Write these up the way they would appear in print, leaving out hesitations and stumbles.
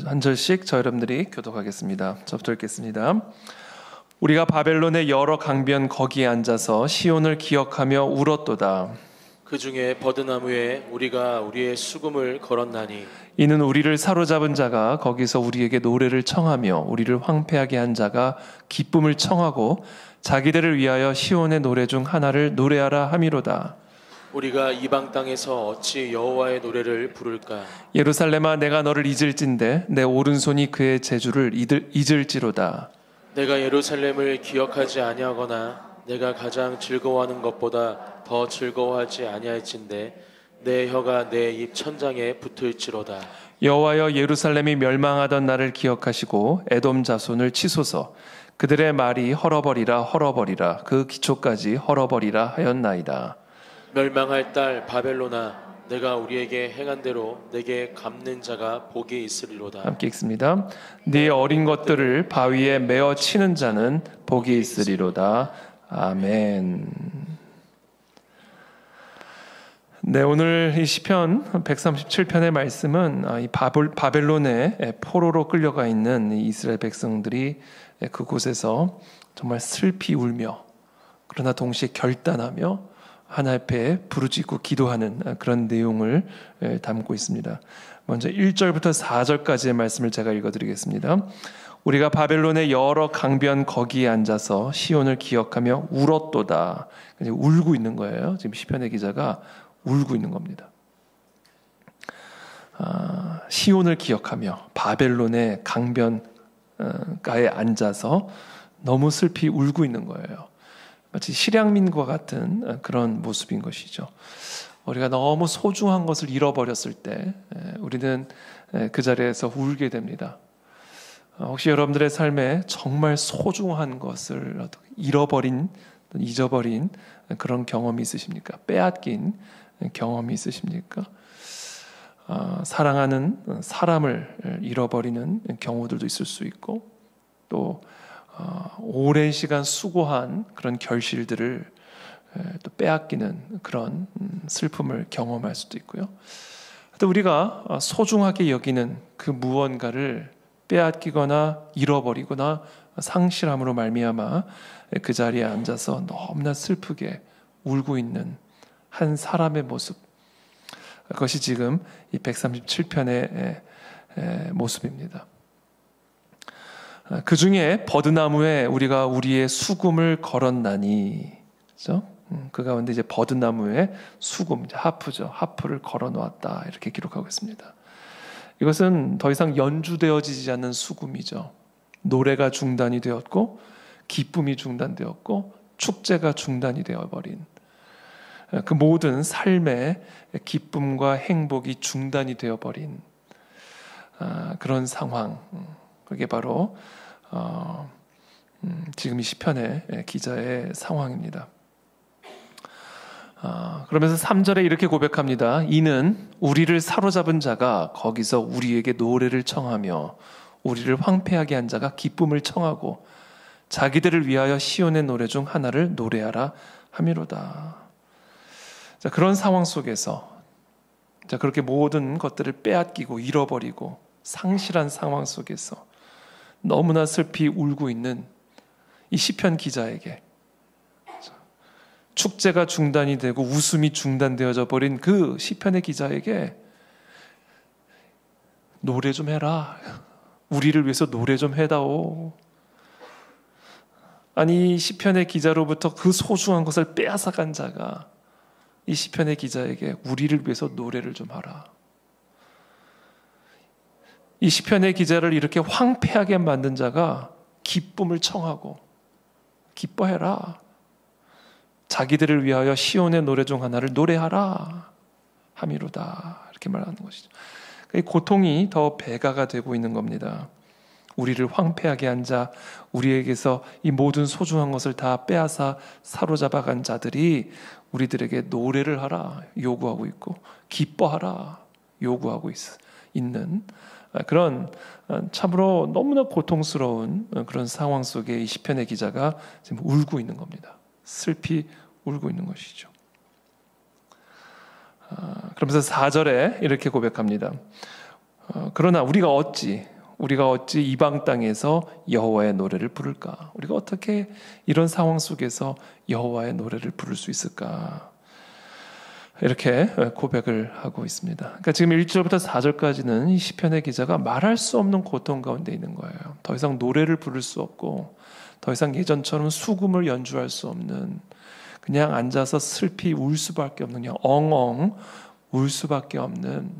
한 절씩 저 여러분들이 교독하겠습니다. 저부터 읽겠습니다. 우리가 바벨론의 여러 강변 거기에 앉아서 시온을 기억하며 울었도다. 그 중에 버드나무에 우리가 우리의 수금을 걸었나니 이는 우리를 사로잡은 자가 거기서 우리에게 노래를 청하며 우리를 황폐하게 한 자가 기쁨을 청하고 자기들을 위하여 시온의 노래 중 하나를 노래하라 함이로다. 우리가 이방 땅에서 어찌 여호와의 노래를 부를까? 예루살렘아, 내가 너를 잊을진대 내 오른손이 그의 재주를 잊을지로다. 내가 예루살렘을 기억하지 아니하거나 내가 가장 즐거워하는 것보다 더 즐거워하지 아니할진대 내 혀가 내 입 천장에 붙을지로다. 여호와여, 예루살렘이 멸망하던 날을 기억하시고 에돔 자손을 치소서. 그들의 말이 헐어버리라 헐어버리라 그 기초까지 헐어버리라 하였나이다. 멸망할 딸 바벨로나, 내가 우리에게 행한 대로 내게 갚는 자가 복이 있으리로다. 함께 읽습니다. 네 어린 것들을 바위에 메어 치는 자는 복이 있으리로다. 아멘. 네, 오늘 이 시편 137편의 말씀은 이 바벨론의 포로로 끌려가 있는 이 이스라엘 백성들이 그곳에서 정말 슬피 울며 그러나 동시에 결단하며 하나님 앞에 부르짖고 기도하는 그런 내용을 담고 있습니다. 먼저 1절부터 4절까지의 말씀을 제가 읽어드리겠습니다. 우리가 바벨론의 여러 강변 거기에 앉아서 시온을 기억하며 울었도다. 울고 있는 거예요. 지금 시편의 기자가 울고 있는 겁니다. 시온을 기억하며 바벨론의 강변가에 앉아서 너무 슬피 울고 있는 거예요. 마치 실향민과 같은 그런 모습인 것이죠. 우리가 너무 소중한 것을 잃어버렸을 때 우리는 그 자리에서 울게 됩니다. 혹시 여러분들의 삶에 정말 소중한 것을 잊어버린 그런 경험이 있으십니까? 빼앗긴 경험이 있으십니까? 사랑하는 사람을 잃어버리는 경우들도 있을 수 있고 또 오랜 시간 수고한 그런 결실들을 또 빼앗기는 그런 슬픔을 경험할 수도 있고요. 또 우리가 소중하게 여기는 그 무언가를 빼앗기거나 잃어버리거나 상실함으로 말미암아 그 자리에 앉아서 너무나 슬프게 울고 있는 한 사람의 모습, 그것이 지금 이 137편의 모습입니다. 그 중에 버드나무에 우리가 우리의 수금을 걸었나니, 그렇죠? 그 가운데 이제 버드나무에 수금, 하프죠. 하프를 걸어 놓았다. 이렇게 기록하고 있습니다. 이것은 더 이상 연주되어지지 않는 수금이죠. 노래가 중단이 되었고, 기쁨이 중단되었고, 축제가 중단이 되어버린 그 모든 삶의 기쁨과 행복이 중단이 되어버린 그런 상황. 그게 바로 지금 이 시편의 기자의 상황입니다. 그러면서 3절에 이렇게 고백합니다. 이는 우리를 사로잡은 자가 거기서 우리에게 노래를 청하며 우리를 황폐하게 한 자가 기쁨을 청하고 자기들을 위하여 시온의 노래 중 하나를 노래하라 함이로다. 자, 그런 상황 속에서 그렇게 모든 것들을 빼앗기고 잃어버리고 상실한 상황 속에서 너무나 슬피 울고 있는 이 시편 기자에게 축제가 중단이 되고 웃음이 중단되어져 버린 그 시편의 기자에게 노래 좀 해라. 우리를 위해서 노래 좀 해다오. 아니, 시편의 기자로부터 그 소중한 것을 빼앗아간 자가 이 시편의 기자에게 우리를 위해서 노래를 좀 하라. 이 시편의 기자를 이렇게 황폐하게 만든 자가 기쁨을 청하고 기뻐해라. 자기들을 위하여 시온의 노래 중 하나를 노래하라 함이로다. 이렇게 말하는 것이죠. 이 고통이 더 배가가 되고 있는 겁니다. 우리를 황폐하게 한 자, 우리에게서 이 모든 소중한 것을 다 빼앗아 사로잡아간 자들이 우리들에게 노래를 하라 요구하고 있고 기뻐하라 요구하고 있는 그런 참으로 너무나 고통스러운 그런 상황 속에 이 시편의 기자가 지금 울고 있는 겁니다. 슬피 울고 있는 것이죠. 그러면서 4절에 이렇게 고백합니다. 그러나 우리가 어찌 이방 땅에서 여호와의 노래를 부를까? 우리가 어떻게 이런 상황 속에서 여호와의 노래를 부를 수 있을까? 이렇게 고백을 하고 있습니다. 그러니까 지금 1절부터 4절까지는 이 시편의 기자가 말할 수 없는 고통 가운데 있는 거예요. 더 이상 노래를 부를 수 없고 더 이상 예전처럼 수금을 연주할 수 없는, 그냥 앉아서 슬피 울 수밖에 없는, 그냥 엉엉 울 수밖에 없는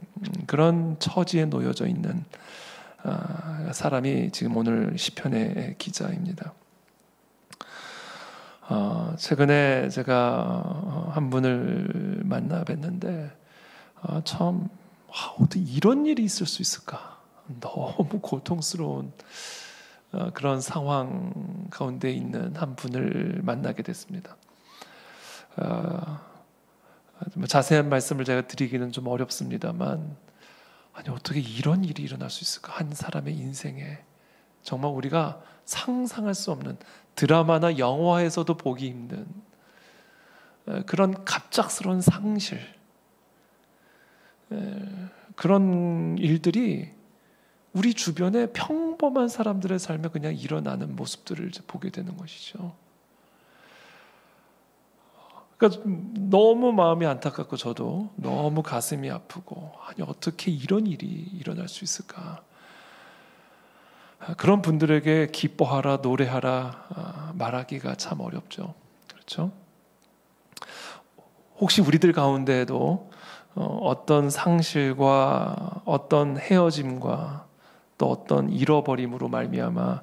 그런 처지에 놓여져 있는 사람이 지금 오늘 시편의 기자입니다. 최근에 제가 한 분을 만나 뵀는데 참 어떻게 이런 일이 있을 수 있을까? 너무 고통스러운 그런 상황 가운데 있는 한 분을 만나게 됐습니다. 자세한 말씀을 제가 드리기는 좀 어렵습니다만, 아니 어떻게 이런 일이 일어날 수 있을까? 한 사람의 인생에 정말 우리가 상상할 수 없는, 드라마나 영화에서도 보기 힘든 그런 갑작스러운 상실, 그런 일들이 우리 주변의 평범한 사람들의 삶에 그냥 일어나는 모습들을 보게 되는 것이죠. 그러니까 너무 마음이 안타깝고 저도 너무 가슴이 아프고, 아니 어떻게 이런 일이 일어날 수 있을까? 그런 분들에게 기뻐하라, 노래하라 말하기가 참 어렵죠. 그렇죠? 혹시 우리들 가운데에도 어떤 상실과 어떤 헤어짐과 또 어떤 잃어버림으로 말미암아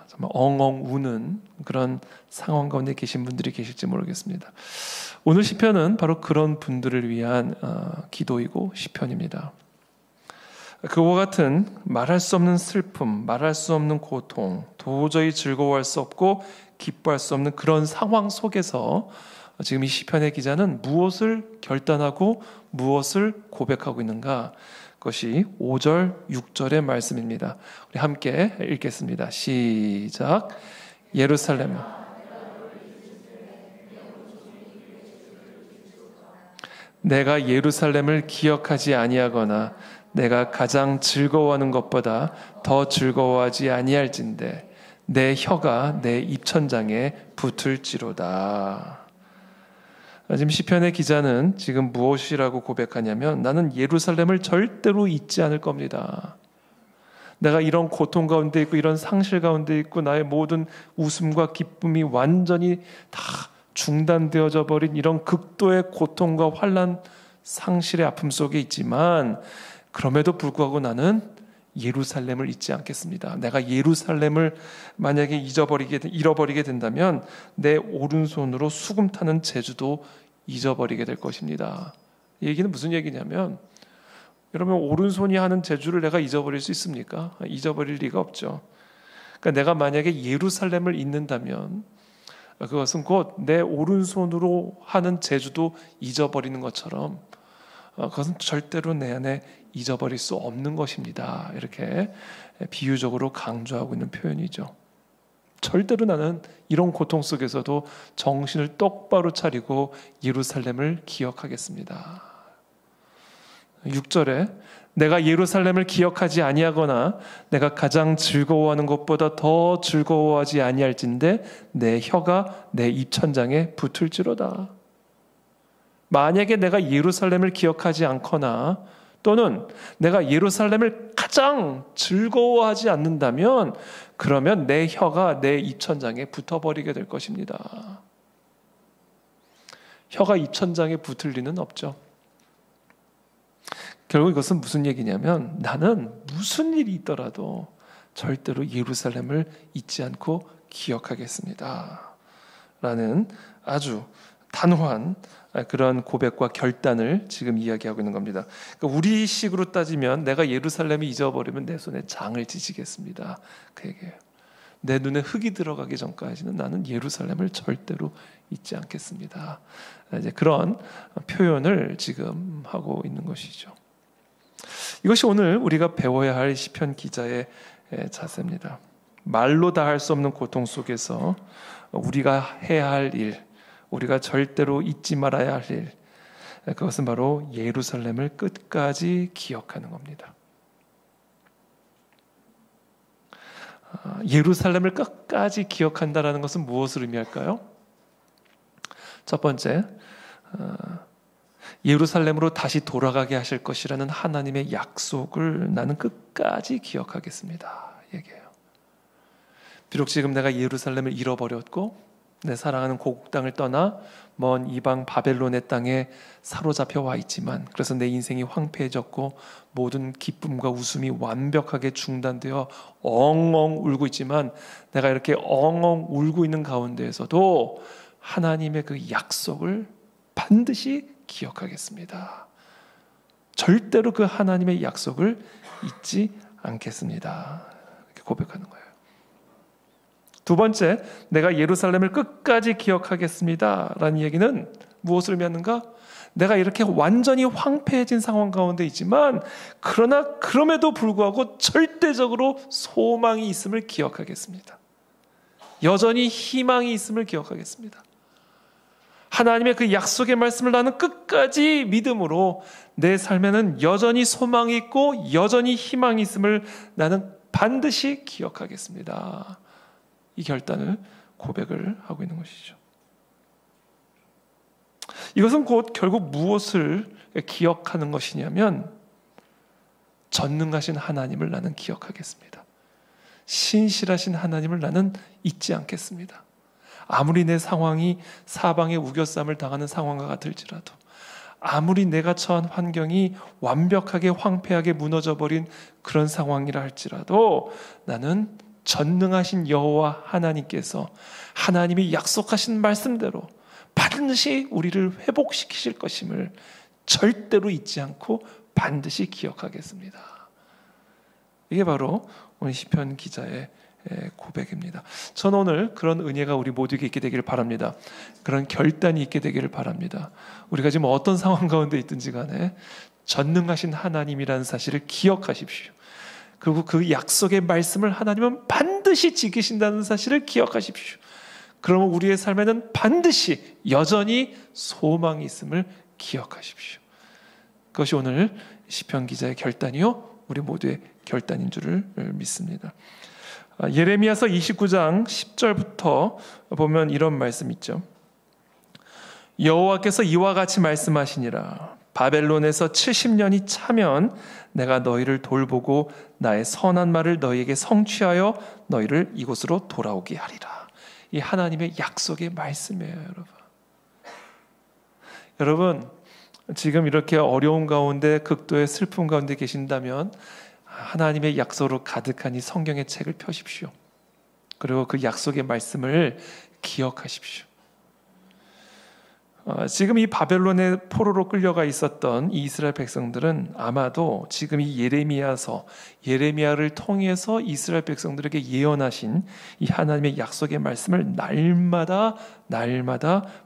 정말 엉엉 우는 그런 상황 가운데 계신 분들이 계실지 모르겠습니다. 오늘 시편은 바로 그런 분들을 위한 기도이고 시편입니다. 그와 같은 말할 수 없는 슬픔, 말할 수 없는 고통, 도저히 즐거워할 수 없고 기뻐할 수 없는 그런 상황 속에서 지금 이 시편의 기자는 무엇을 결단하고 무엇을 고백하고 있는가? 그것이 5절, 6절의 말씀입니다. 우리 함께 읽겠습니다. 시작. 예루살렘, 내가 예루살렘을 기억하지 아니하거나 내가 가장 즐거워하는 것보다 더 즐거워하지 아니할진대 내 혀가 내 입천장에 붙을지로다. 지금 시편의 기자는 지금 무엇이라고 고백하냐면, 나는 예루살렘을 절대로 잊지 않을 겁니다. 내가 이런 고통 가운데 있고 이런 상실 가운데 있고 나의 모든 웃음과 기쁨이 완전히 다 중단되어져 버린 이런 극도의 고통과 환난, 상실의 아픔 속에 있지만, 그럼에도 불구하고 나는 예루살렘을 잊지 않겠습니다. 내가 예루살렘을 만약에 잃어버리게 된다면 내 오른손으로 수금 타는 재주도 잊어버리게 될 것입니다. 이 얘기는 무슨 얘기냐면, 여러분 오른손이 하는 재주를 내가 잊어버릴 수 있습니까? 잊어버릴 리가 없죠. 그러니까 내가 만약에 예루살렘을 잊는다면 그것은 곧 내 오른손으로 하는 재주도 잊어버리는 것처럼 그것은 절대로 내 안에 잊어버릴 수 없는 것입니다. 이렇게 비유적으로 강조하고 있는 표현이죠. 절대로 나는 이런 고통 속에서도 정신을 똑바로 차리고 예루살렘을 기억하겠습니다. 6절에 내가 예루살렘을 기억하지 아니하거나 내가 가장 즐거워하는 것보다 더 즐거워하지 아니할진대 내 혀가 내 입천장에 붙을지로다. 만약에 내가 예루살렘을 기억하지 않거나 또는 내가 예루살렘을 가장 즐거워하지 않는다면 그러면 내 혀가 내 입천장에 붙어버리게 될 것입니다. 혀가 입천장에 붙을 리는 없죠. 결국 이것은 무슨 얘기냐면, 나는 무슨 일이 있더라도 절대로 예루살렘을 잊지 않고 기억하겠습니다. 라는 아주 단호한 그런 고백과 결단을 지금 이야기하고 있는 겁니다. 그러니까 우리 식으로 따지면 내가 예루살렘을 잊어버리면 내 손에 장을 지지겠습니다. 그 얘기예요. 내 눈에 흙이 들어가기 전까지는 나는 예루살렘을 절대로 잊지 않겠습니다. 이제 그런 표현을 지금 하고 있는 것이죠. 이것이 오늘 우리가 배워야 할 시편 기자의 자세입니다. 말로 다 할 수 없는 고통 속에서 우리가 해야 할 일, 우리가 절대로 잊지 말아야 할 일, 그것은 바로 예루살렘을 끝까지 기억하는 겁니다. 예루살렘을 끝까지 기억한다라는 것은 무엇을 의미할까요? 첫 번째, 예루살렘으로 다시 돌아가게 하실 것이라는 하나님의 약속을 나는 끝까지 기억하겠습니다. 얘기해요. 비록 지금 내가 예루살렘을 잃어버렸고 내 사랑하는 고국 땅을 떠나 먼 이방 바벨론의 땅에 사로잡혀 와 있지만, 그래서 내 인생이 황폐해졌고 모든 기쁨과 웃음이 완벽하게 중단되어 엉엉 울고 있지만, 내가 이렇게 엉엉 울고 있는 가운데에서도 하나님의 그 약속을 반드시 기억하겠습니다. 절대로 그 하나님의 약속을 잊지 않겠습니다. 이렇게 고백하는 거예요. 두 번째, 내가 예루살렘을 끝까지 기억하겠습니다 라는 얘기는 무엇을 의미하는가? 내가 이렇게 완전히 황폐해진 상황 가운데 있지만, 그러나 그럼에도 불구하고 절대적으로 소망이 있음을 기억하겠습니다. 여전히 희망이 있음을 기억하겠습니다. 하나님의 그 약속의 말씀을 나는 끝까지 믿음으로 내 삶에는 여전히 소망이 있고 여전히 희망이 있음을 나는 반드시 기억하겠습니다. 이 결단을 고백을 하고 있는 것이죠. 이것은 곧 결국 무엇을 기억하는 것이냐면, 전능하신 하나님을 나는 기억하겠습니다. 신실하신 하나님을 나는 잊지 않겠습니다. 아무리 내 상황이 사방에 우겨쌈을 당하는 상황과 같을지라도, 아무리 내가 처한 환경이 완벽하게 황폐하게 무너져버린 그런 상황이라 할지라도, 나는 전능하신 여호와 하나님께서 하나님이 약속하신 말씀대로 반드시 우리를 회복시키실 것임을 절대로 잊지 않고 반드시 기억하겠습니다. 이게 바로 오늘 시편 기자의 고백입니다. 저는 오늘 그런 은혜가 우리 모두에게 있게 되기를 바랍니다. 그런 결단이 있게 되기를 바랍니다. 우리가 지금 어떤 상황 가운데 있든지 간에 전능하신 하나님이라는 사실을 기억하십시오. 그리고 그 약속의 말씀을 하나님은 반드시 지키신다는 사실을 기억하십시오. 그러면 우리의 삶에는 반드시 여전히 소망이 있음을 기억하십시오. 그것이 오늘 시편 기자의 결단이요, 우리 모두의 결단인 줄을 믿습니다. 예레미야서 29장 10절부터 보면 이런 말씀 있죠. 여호와께서 이와 같이 말씀하시니라. 바벨론에서 70년이 차면 내가 너희를 돌보고 나의 선한 말을 너희에게 성취하여 너희를 이곳으로 돌아오게 하리라. 이 하나님의 약속의 말씀이에요, 여러분. 여러분, 지금 이렇게 어려운 가운데, 극도의 슬픔 가운데 계신다면 하나님의 약속으로 가득한 이 성경의 책을 펴십시오. 그리고 그 약속의 말씀을 기억하십시오. 지금 이 바벨론의 포로로 끌려가 있었던 이 이스라엘 백성들은 아마도 지금 이 예레미야를 통해서 이스라엘 백성들에게 예언하신 이 하나님의 약속의 말씀을 날마다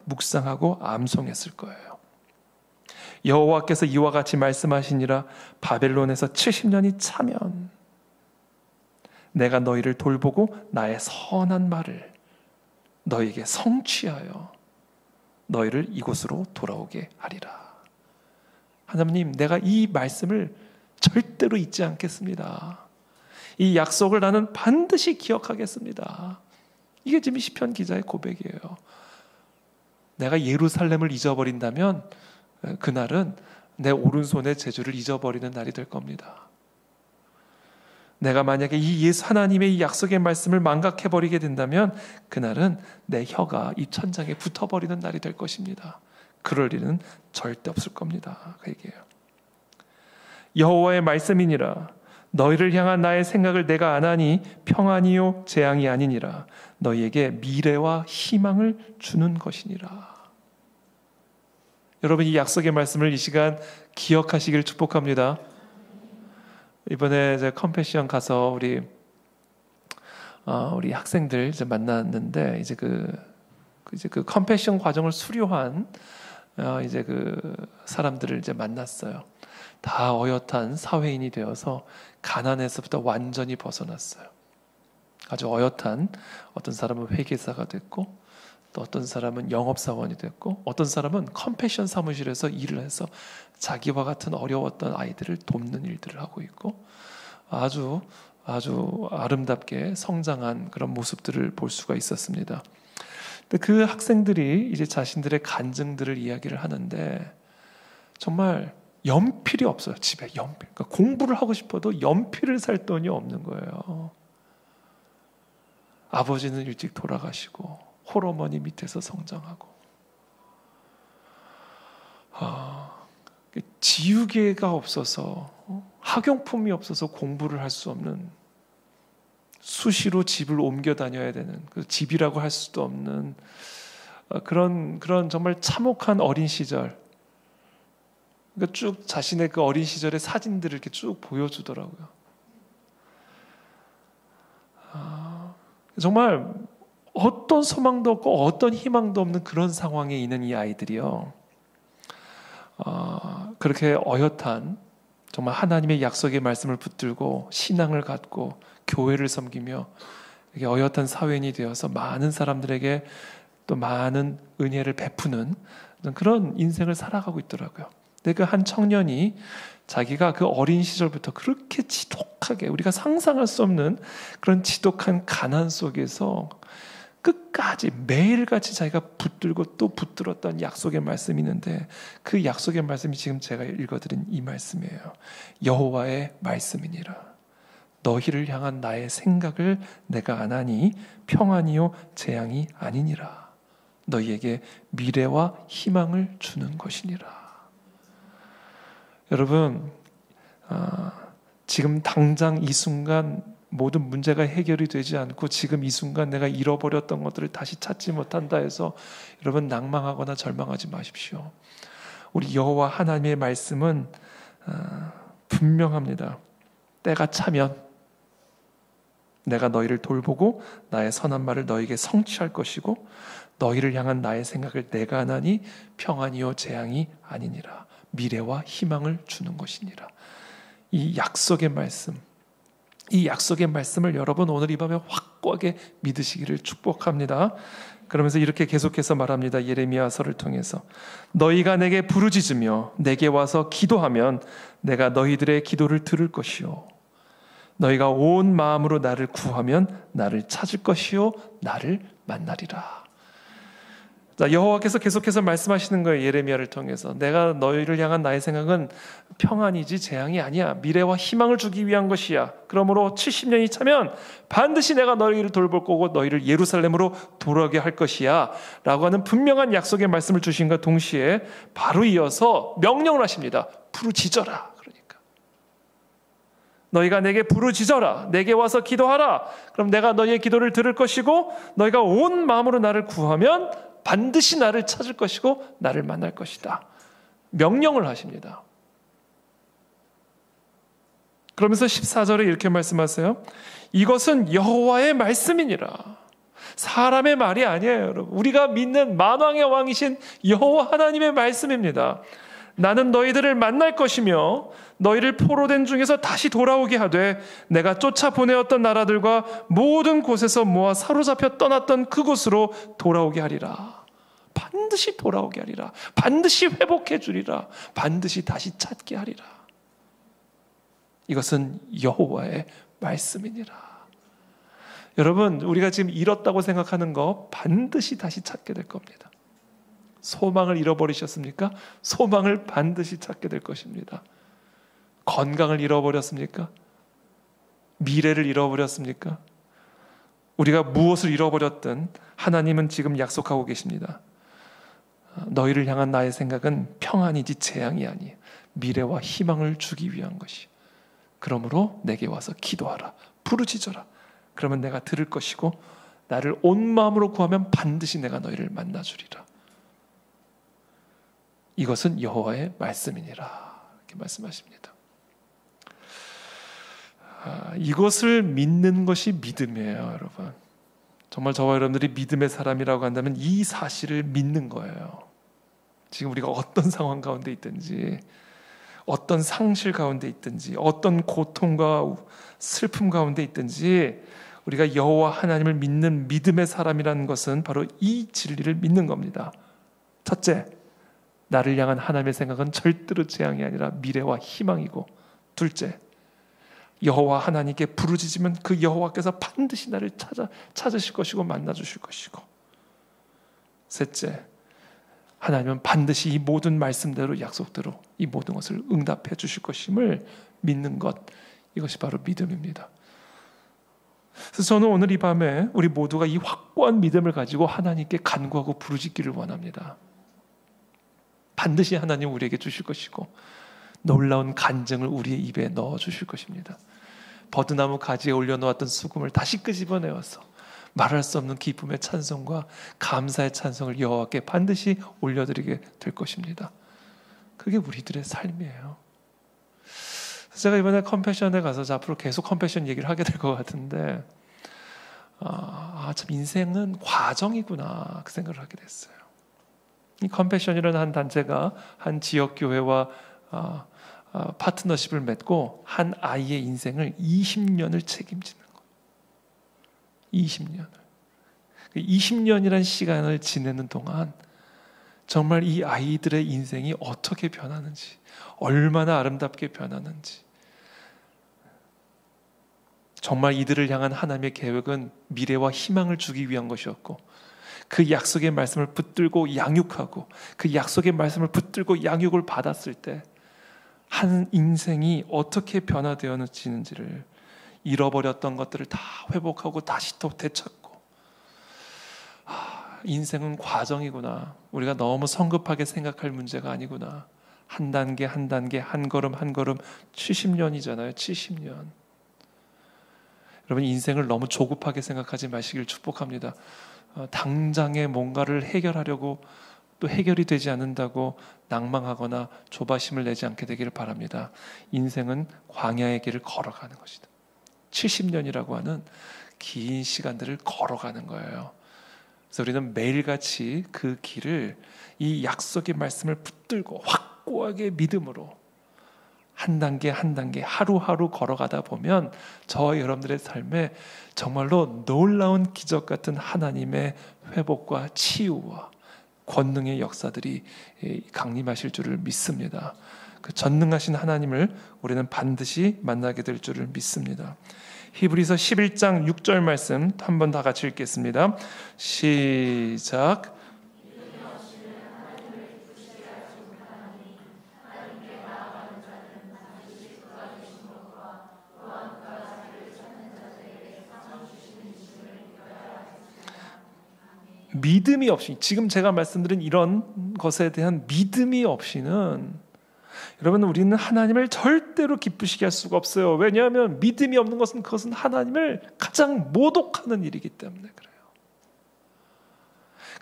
묵상하고 암송했을 거예요. 여호와께서 이와 같이 말씀하시니라. 바벨론에서 70년이 차면 내가 너희를 돌보고 나의 선한 말을 너희에게 성취하여 너희를 이곳으로 돌아오게 하리라. 하나님, 내가 이 말씀을 절대로 잊지 않겠습니다. 이 약속을 나는 반드시 기억하겠습니다. 이게 지금 시편 기자의 고백이에요. 내가 예루살렘을 잊어버린다면 그날은 내 오른손의 재주를 잊어버리는 날이 될 겁니다. 내가 만약에 이 예수 하나님의 이 약속의 말씀을 망각해버리게 된다면 그날은 내 혀가 이 천장에 붙어버리는 날이 될 것입니다. 그럴 일은 절대 없을 겁니다. 그 얘기예요. 여호와의 말씀이니라. 너희를 향한 나의 생각을 내가 아나니 평안이요 재앙이 아니니라. 너희에게 미래와 희망을 주는 것이니라. 여러분, 이 약속의 말씀을 이 시간 기억하시길 축복합니다. 이번에 이제 컴패션 가서 우리 학생들 이제 만났는데, 이제 그 컴패션 과정을 수료한 이제 그 사람들을 이제 만났어요. 다 어엿한 사회인이 되어서 가난에서부터 완전히 벗어났어요. 아주 어엿한, 어떤 사람은 회계사가 됐고, 또 어떤 사람은 영업사원이 됐고, 어떤 사람은 컴패션 사무실에서 일을 해서 자기와 같은 어려웠던 아이들을 돕는 일들을 하고 있고, 아주 아름답게 성장한 그런 모습들을 볼 수가 있었습니다. 근데 그 학생들이 이제 자신들의 간증들을 이야기를 하는데 정말 연필이 없어요. 집에 연필. 그러니까 공부를 하고 싶어도 연필을 살 돈이 없는 거예요. 아버지는 일찍 돌아가시고 홀어머니 밑에서 성장하고, 지우개가 없어서, 학용품이 없어서 공부를 할 수 없는, 수시로 집을 옮겨 다녀야 되는, 집이라고 할 수도 없는 그런 정말 참혹한 어린 시절. 그러니까 쭉 자신의 그 어린 시절의 사진들을 이렇게 쭉 보여주더라고요. 정말 어떤 소망도 없고 어떤 희망도 없는 그런 상황에 있는 이 아이들이요, 그렇게 어엿한 정말 하나님의 약속의 말씀을 붙들고 신앙을 갖고 교회를 섬기며 이렇게 어엿한 사회인이 되어서 많은 사람들에게 또 많은 은혜를 베푸는 그런 인생을 살아가고 있더라고요. 근데 그 한 청년이 자기가 그 어린 시절부터 그렇게 지독하게, 우리가 상상할 수 없는 그런 지독한 가난 속에서 끝까지 매일같이 자기가 붙들고 또 붙들었던 약속의 말씀이 있는데, 그 약속의 말씀이 지금 제가 읽어드린 이 말씀이에요. 여호와의 말씀이니라. 너희를 향한 나의 생각을 내가 아나니 평안이요 재앙이 아니니라. 너희에게 미래와 희망을 주는 것이니라. 여러분, 지금 당장 이 순간 모든 문제가 해결이 되지 않고 지금 이 순간 내가 잃어버렸던 것들을 다시 찾지 못한다 해서 여러분 낭망하거나 절망하지 마십시오. 우리 여호와 하나님의 말씀은 분명합니다. 때가 차면 내가 너희를 돌보고 나의 선한 말을 너희에게 성취할 것이고 너희를 향한 나의 생각을 내가 하나니 평안이요 재앙이 아니니라. 미래와 희망을 주는 것이니라. 이 약속의 말씀, 이 약속의 말씀을 여러분 오늘 이 밤에 확고하게 믿으시기를 축복합니다. 그러면서 이렇게 계속해서 말합니다. 예레미야서를 통해서 너희가 내게 부르짖으며 내게 와서 기도하면 내가 너희들의 기도를 들을 것이요 너희가 온 마음으로 나를 구하면 나를 찾을 것이요 나를 만나리라. 자, 여호와께서 계속해서 말씀하시는 거예요. 예레미야를 통해서 내가 너희를 향한 나의 생각은 평안이지 재앙이 아니야. 미래와 희망을 주기 위한 것이야. 그러므로 70년이 차면 반드시 내가 너희를 돌볼 거고 너희를 예루살렘으로 돌아오게 할 것이야 라고 하는 분명한 약속의 말씀을 주신과 동시에 바로 이어서 명령을 하십니다. 부르짖어라. 그러니까 너희가 내게 부르짖어라. 내게 와서 기도하라. 그럼 내가 너희의 기도를 들을 것이고 너희가 온 마음으로 나를 구하면 반드시 나를 찾을 것이고 나를 만날 것이다. 명령을 하십니다. 그러면서 14절에 이렇게 말씀하세요. 이것은 여호와의 말씀이니라. 사람의 말이 아니에요, 여러분. 우리가 믿는 만왕의 왕이신 여호와 하나님의 말씀입니다. 나는 너희들을 만날 것이며 너희를 포로된 중에서 다시 돌아오게 하되 내가 쫓아 보내었던 나라들과 모든 곳에서 모아 사로잡혀 떠났던 그곳으로 돌아오게 하리라. 반드시 돌아오게 하리라. 반드시 회복해 주리라. 반드시 다시 찾게 하리라. 이것은 여호와의 말씀이니라. 여러분, 우리가 지금 잃었다고 생각하는 거 반드시 다시 찾게 될 겁니다. 소망을 잃어버리셨습니까? 소망을 반드시 찾게 될 것입니다. 건강을 잃어버렸습니까? 미래를 잃어버렸습니까? 우리가 무엇을 잃어버렸든 하나님은 지금 약속하고 계십니다. 너희를 향한 나의 생각은 평안이지 재앙이 아니에요. 미래와 희망을 주기 위한 것이. 그러므로 내게 와서 기도하라. 부르짖어라. 그러면 내가 들을 것이고 나를 온 마음으로 구하면 반드시 내가 너희를 만나주리라. 이것은 여호와의 말씀이니라. 이렇게 말씀하십니다. 이것을 믿는 것이 믿음이에요, 여러분. 정말 저와 여러분들이 믿음의 사람이라고 한다면 이 사실을 믿는 거예요. 지금 우리가 어떤 상황 가운데 있든지, 어떤 상실 가운데 있든지, 어떤 고통과 슬픔 가운데 있든지, 우리가 여호와 하나님을 믿는 믿음의 사람이라는 것은 바로 이 진리를 믿는 겁니다. 첫째, 나를 향한 하나님의 생각은 절대로 재앙이 아니라 미래와 희망이고, 둘째, 여호와 하나님께 부르짖으면 그 여호와께서 반드시 나를 찾으실 것이고 만나 주실 것이고, 셋째, 하나님은 반드시 이 모든 말씀대로 약속대로 이 모든 것을 응답해 주실 것임을 믿는 것, 이것이 바로 믿음입니다. 그래서 저는 오늘 이 밤에 우리 모두가 이 확고한 믿음을 가지고 하나님께 간구하고 부르짖기를 원합니다. 반드시 하나님 우리에게 주실 것이고 놀라운 간증을 우리의 입에 넣어 주실 것입니다. 버드나무 가지에 올려놓았던 수금을 다시 끄집어내어서 말할 수 없는 기쁨의 찬송과 감사의 찬송을 여호와께 반드시 올려드리게 될 것입니다. 그게 우리들의 삶이에요. 제가 이번에 컴패션에 가서 앞으로 계속 컴패션 얘기를 하게 될 것 같은데, 참 인생은 과정이구나 그 생각을 하게 됐어요. 이 컴패션이라는 한 단체가 한 지역 교회와 파트너십을 맺고 한 아이의 인생을 20년을 책임지는 거예요. 20년을. 20년이라는 시간을 지내는 동안 정말 이 아이들의 인생이 어떻게 변하는지, 얼마나 아름답게 변하는지, 정말 이들을 향한 하나님의 계획은 미래와 희망을 주기 위한 것이었고, 그 약속의 말씀을 붙들고 양육하고 그 약속의 말씀을 붙들고 양육을 받았을 때 한 인생이 어떻게 변화되어지는지를, 잃어버렸던 것들을 다 회복하고 다시 또 되찾고, 인생은 과정이구나, 우리가 너무 성급하게 생각할 문제가 아니구나, 한 단계 한 단계 한 걸음 한 걸음 70년이잖아요. 70년. 여러분, 인생을 너무 조급하게 생각하지 마시길 축복합니다. 당장에 뭔가를 해결하려고 또 해결이 되지 않는다고 낭망하거나 조바심을 내지 않게 되기를 바랍니다. 인생은 광야의 길을 걸어가는 것이다. 70년이라고 하는 긴 시간들을 걸어가는 거예요. 그래서 우리는 매일같이 그 길을 이 약속의 말씀을 붙들고 확고하게 믿음으로 한 단계 한 단계 하루하루 걸어가다 보면 저와 여러분들의 삶에 정말로 놀라운 기적 같은 하나님의 회복과 치유와 권능의 역사들이 강림하실 줄을 믿습니다. 그 전능하신 하나님을 우리는 반드시 만나게 될 줄을 믿습니다. 히브리서 11장 6절 말씀 한 번 다 같이 읽겠습니다. 시작. 믿음이 없이, 지금 제가 말씀드린 이런 것에 대한 믿음이 없이는 여러분, 우리는 하나님을 절대로 기쁘시게 할 수가 없어요. 왜냐하면 믿음이 없는 것은 그것은 하나님을 가장 모독하는 일이기 때문에 그래요.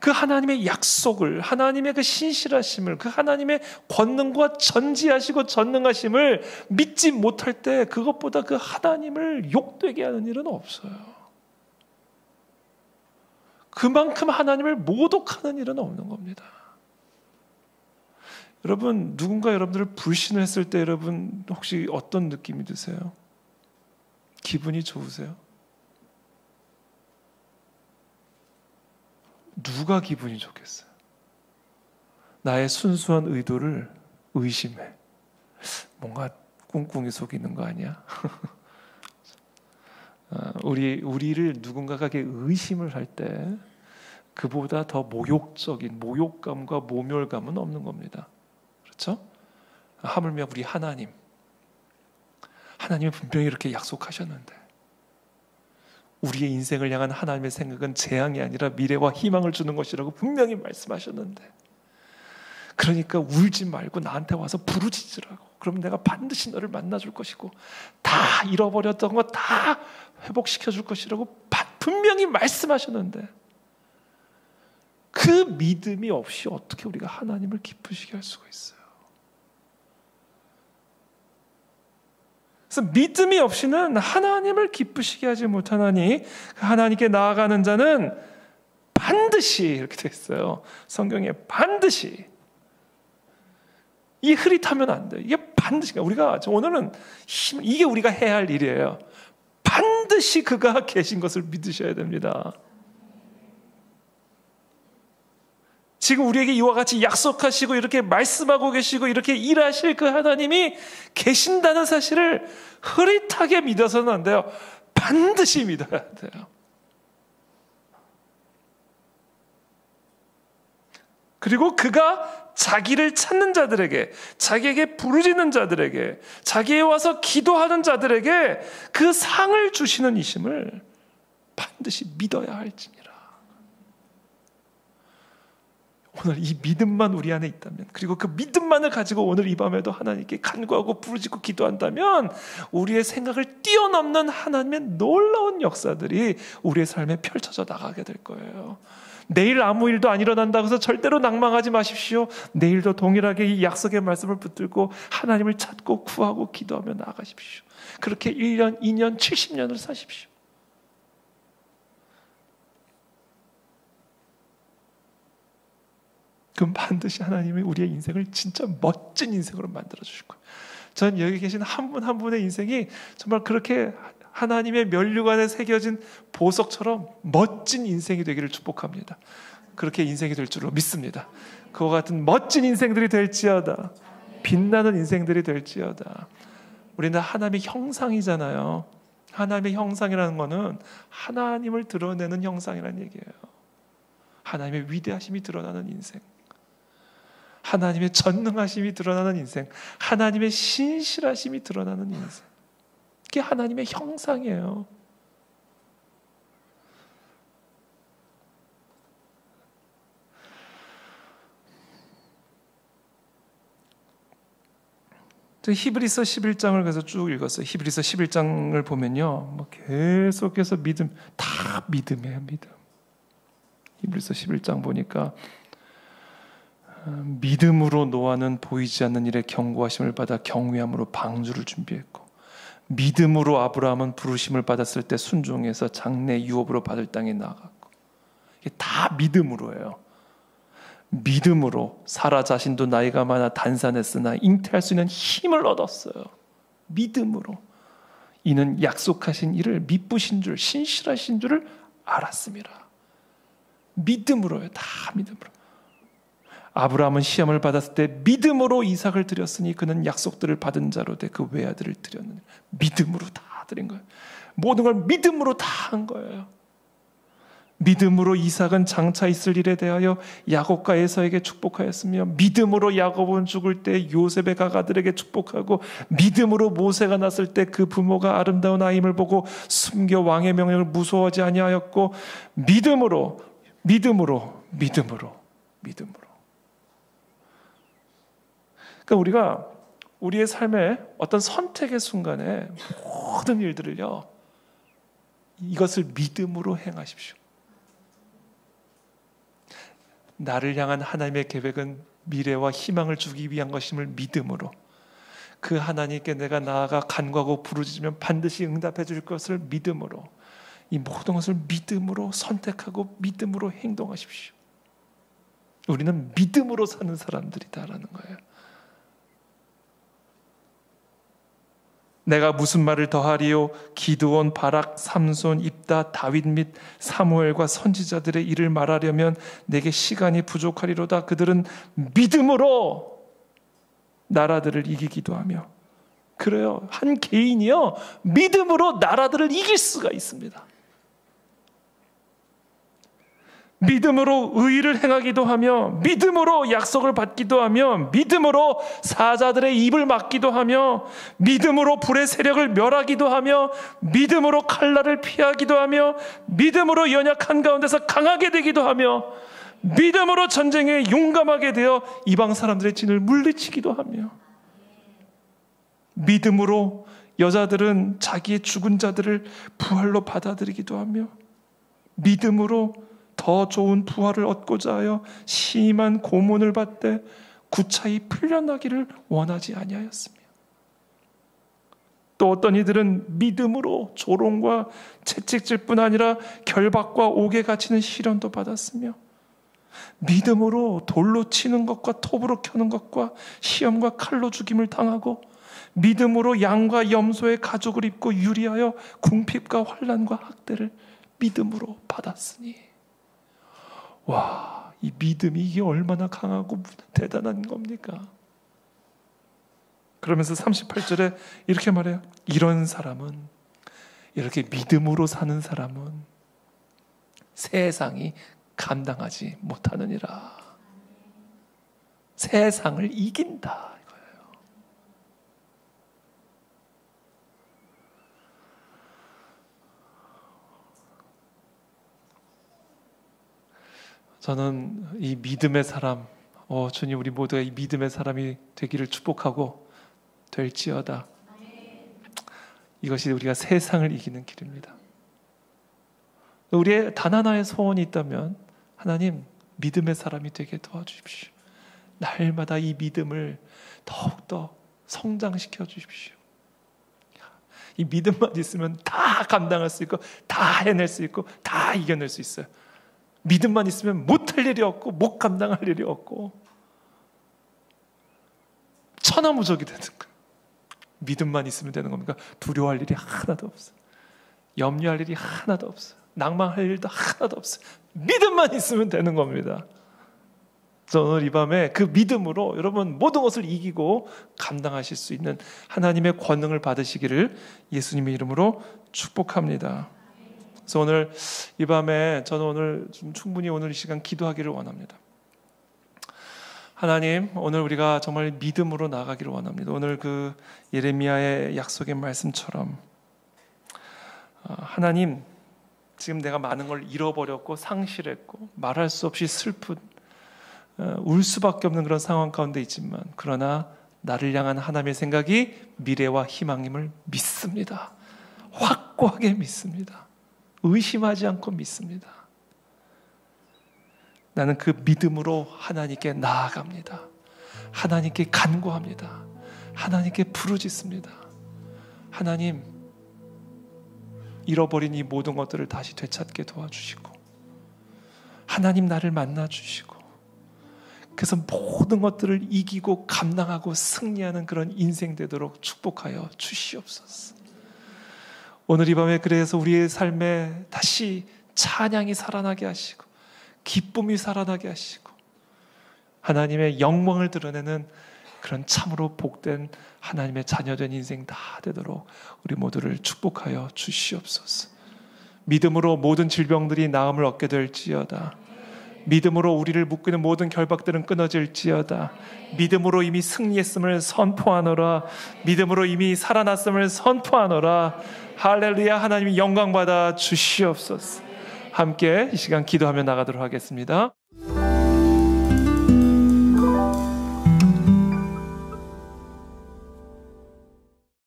그 하나님의 약속을, 하나님의 그 신실하심을, 그 하나님의 권능과 전지하시고 전능하심을 믿지 못할 때 그것보다 그 하나님을 욕되게 하는 일은 없어요. 그만큼 하나님을 모독하는 일은 없는 겁니다. 여러분, 누군가 여러분들을 불신을 했을 때 여러분 혹시 어떤 느낌이 드세요? 기분이 좋으세요? 누가 기분이 좋겠어요? 나의 순수한 의도를 의심해. 뭔가 꿍꿍이 속이는 거 아니야? 우리를 누군가가 의심을 할 때 그보다 더 모욕적인 모욕감과 모멸감은 없는 겁니다. 그렇죠? 하물며 우리 하나님이 분명히 이렇게 약속하셨는데, 우리의 인생을 향한 하나님의 생각은 재앙이 아니라 미래와 희망을 주는 것이라고 분명히 말씀하셨는데, 그러니까 울지 말고 나한테 와서 부르짖으라고. 그럼 내가 반드시 너를 만나줄 것이고 다 잃어버렸던 거 다 회복시켜줄 것이라고 분명히 말씀하셨는데, 그 믿음이 없이 어떻게 우리가 하나님을 기쁘시게 할 수가 있어요? 그래서 믿음이 없이는 하나님을 기쁘시게 하지 못하나니 하나님께 나아가는 자는 반드시, 이렇게 되어 있어요. 성경에 반드시. 이 흐릿하면 안 돼요. 이게 반드시, 우리가 오늘은 이게 우리가 해야 할 일이에요. 반드시 반드시 그가 계신 것을 믿으셔야 됩니다. 지금 우리에게 이와 같이 약속하시고 이렇게 말씀하고 계시고 이렇게 일하실 그 하나님이 계신다는 사실을 흐릿하게 믿어서는 안 돼요. 반드시 믿어야 돼요. 그리고 그가 자기를 찾는 자들에게, 자기에게 부르짖는 자들에게, 자기에 와서 기도하는 자들에게 그 상을 주시는 이심을 반드시 믿어야 할지니라. 오늘 이 믿음만 우리 안에 있다면, 그리고 그 믿음만을 가지고 오늘 이 밤에도 하나님께 간구하고 부르짖고 기도한다면 우리의 생각을 뛰어넘는 하나님의 놀라운 역사들이 우리의 삶에 펼쳐져 나가게 될 거예요. 내일 아무 일도 안 일어난다고 해서 절대로 낭망하지 마십시오. 내일도 동일하게 이 약속의 말씀을 붙들고 하나님을 찾고 구하고 기도하며 나아가십시오. 그렇게 1년, 2년, 70년을 사십시오. 그럼 반드시 하나님이 우리의 인생을 진짜 멋진 인생으로 만들어 주실 거예요. 전 여기 계신 한 분 한 분의 인생이 정말 그렇게 하나님의 면류관에 새겨진 보석처럼 멋진 인생이 되기를 축복합니다. 그렇게 인생이 될 줄로 믿습니다. 그와 같은 멋진 인생들이 될지어다. 빛나는 인생들이 될지어다. 우리는 하나님의 형상이잖아요. 하나님의 형상이라는 것은 하나님을 드러내는 형상이라는 얘기예요. 하나님의 위대하심이 드러나는 인생, 하나님의 전능하심이 드러나는 인생, 하나님의 신실하심이 드러나는 인생. 그게 하나님의 형상이에요. 히브리서 11장을 그래서 쭉 읽었어요. 히브리서 11장을 보면요, 뭐 계속해서 믿음, 다 믿음이에요, 믿음. 히브리서 11장 보니까 믿음으로 노아는 보이지 않는 일에 경고하심을 받아 경외함으로 방주를 준비했고, 믿음으로 아브라함은 부르심을 받았을 때 순종해서 장래 유업으로 받을 땅에 나아갔고. 이게 다 믿음으로예요. 믿음으로 사라 자신도 나이가 많아 단산했으나 잉태할 수 있는 힘을 얻었어요. 믿음으로. 이는 약속하신 이를 미쁘신 줄, 신실하신 줄을 알았습니다. 믿음으로요. 다 믿음으로. 아브라함은 시험을 받았을 때 믿음으로 이삭을 드렸으니 그는 약속들을 받은 자로 돼 그 외아들을 드렸느니. 믿음으로 다 드린 거예요. 모든 걸 믿음으로 다 한 거예요. 믿음으로 이삭은 장차 있을 일에 대하여 야곱과 에서에게 축복하였으며, 믿음으로 야곱은 죽을 때 요셉의 가가들에게 축복하고, 믿음으로 모세가 났을 때 그 부모가 아름다운 아임을 보고 숨겨 왕의 명령을 무서워하지 아니하였고, 믿음으로. 그러니까 우리가 우리의 삶의 어떤 선택의 순간에 모든 일들을요, 이것을 믿음으로 행하십시오. 나를 향한 하나님의 계획은 미래와 희망을 주기 위한 것임을 믿음으로, 그 하나님께 내가 나아가 간구하고 부르짖으면 반드시 응답해 줄 것을 믿음으로, 이 모든 것을 믿음으로 선택하고 믿음으로 행동하십시오. 우리는 믿음으로 사는 사람들이다라는 거예요. 내가 무슨 말을 더하리요? 기드온, 바락, 삼손, 입다, 다윗 및 사무엘과 선지자들의 일을 말하려면 내게 시간이 부족하리로다. 그들은 믿음으로 나라들을 이기기도 하며. 그래요. 한 개인이요, 믿음으로 나라들을 이길 수가 있습니다. 믿음으로 의의를 행하기도 하며, 믿음으로 약속을 받기도 하며, 믿음으로 사자들의 입을 막기도 하며, 믿음으로 불의 세력을 멸하기도 하며, 믿음으로 칼날을 피하기도 하며, 믿음으로 연약한 가운데서 강하게 되기도 하며, 믿음으로 전쟁에 용감하게 되어 이방 사람들의 진을 물리치기도 하며, 믿음으로 여자들은 자기의 죽은 자들을 부활로 받아들이기도 하며, 믿음으로 더 좋은 부활을 얻고자 하여 심한 고문을 받되 구차히 풀려나기를 원하지 아니하였으며, 또 어떤 이들은 믿음으로 조롱과 채찍질 뿐 아니라 결박과 옥에 갇히는 시련도 받았으며, 믿음으로 돌로 치는 것과 톱으로 켜는 것과 시험과 칼로 죽임을 당하고, 믿음으로 양과 염소의 가죽을 입고 유리하여 궁핍과 환난과 학대를 믿음으로 받았으니. 와, 이 믿음이 이게 얼마나 강하고 대단한 겁니까? 그러면서 38절에 이렇게 말해요. 이런 사람은, 이렇게 믿음으로 사는 사람은 세상이 감당하지 못하느니라. 세상을 이긴다 이거예요. 저는 이 믿음의 사람, 주님, 우리 모두가 이 믿음의 사람이 되기를 축복하고 될지어다. 이것이 우리가 세상을 이기는 길입니다. 우리의 단 하나의 소원이 있다면, 하나님, 믿음의 사람이 되게 도와주십시오. 날마다 이 믿음을 더욱더 성장시켜 주십시오. 이 믿음만 있으면 다 감당할 수 있고, 다 해낼 수 있고, 다 이겨낼 수 있어요. 믿음만 있으면 못할 일이 없고, 못 감당할 일이 없고, 천하무적이 되는 거예요. 믿음만 있으면 되는 겁니까? 두려워할 일이 하나도 없어요. 염려할 일이 하나도 없어요. 낭망할 일도 하나도 없어요. 믿음만 있으면 되는 겁니다. 저는 오늘 이 밤에 그 믿음으로 여러분 모든 것을 이기고 감당하실 수 있는 하나님의 권능을 받으시기를 예수님의 이름으로 축복합니다. 그래서 오늘 이 밤에 저는 오늘 좀 충분히 오늘 이 시간 기도하기를 원합니다. 하나님, 오늘 우리가 정말 믿음으로 나가기를 원합니다. 오늘 그 예레미야의 약속의 말씀처럼, 하나님, 지금 내가 많은 걸 잃어버렸고 상실했고 말할 수 없이 슬픈, 울 수밖에 없는 그런 상황 가운데 있지만, 그러나 나를 향한 하나님의 생각이 미래와 희망임을 믿습니다. 확고하게 믿습니다. 의심하지 않고 믿습니다. 나는 그 믿음으로 하나님께 나아갑니다. 하나님께 간구합니다. 하나님께 부르짖습니다. 하나님, 잃어버린 이 모든 것들을 다시 되찾게 도와주시고, 하나님 나를 만나주시고, 그래서 모든 것들을 이기고 감당하고 승리하는 그런 인생 되도록 축복하여 주시옵소서. 오늘 이 밤에 그래서 우리의 삶에 다시 찬양이 살아나게 하시고, 기쁨이 살아나게 하시고, 하나님의 영광을 드러내는 그런 참으로 복된 하나님의 자녀된 인생 다 되도록 우리 모두를 축복하여 주시옵소서. 믿음으로 모든 질병들이 나음을 얻게 될지어다. 믿음으로 우리를 묶이는 모든 결박들은 끊어질지어다. 믿음으로 이미 승리했음을 선포하노라. 믿음으로 이미 살아났음을 선포하노라. 할렐루야. 하나님이 영광받아 주시옵소서. 함께 이 시간 기도하며 나가도록 하겠습니다.